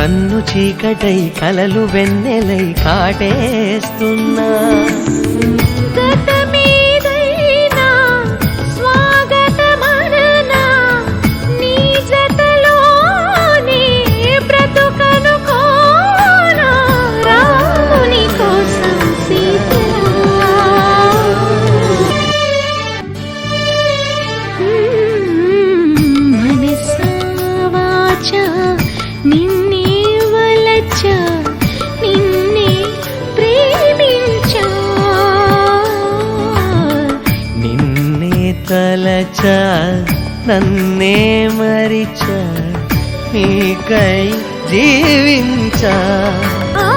కన్ను చీకటై కలలు వెన్నెలై కాటేస్తున్నా గతమేదైనా స్వాగతమననా నీ జతలోనే బ్రతుకనుకోనా రాముని కోసం సీత మనసా వాచా నిన్నే వలచా నిన్నే ప్రేమించా నిన్నే తలచా నన్నే మరిచా నీకై జీవించా ఆ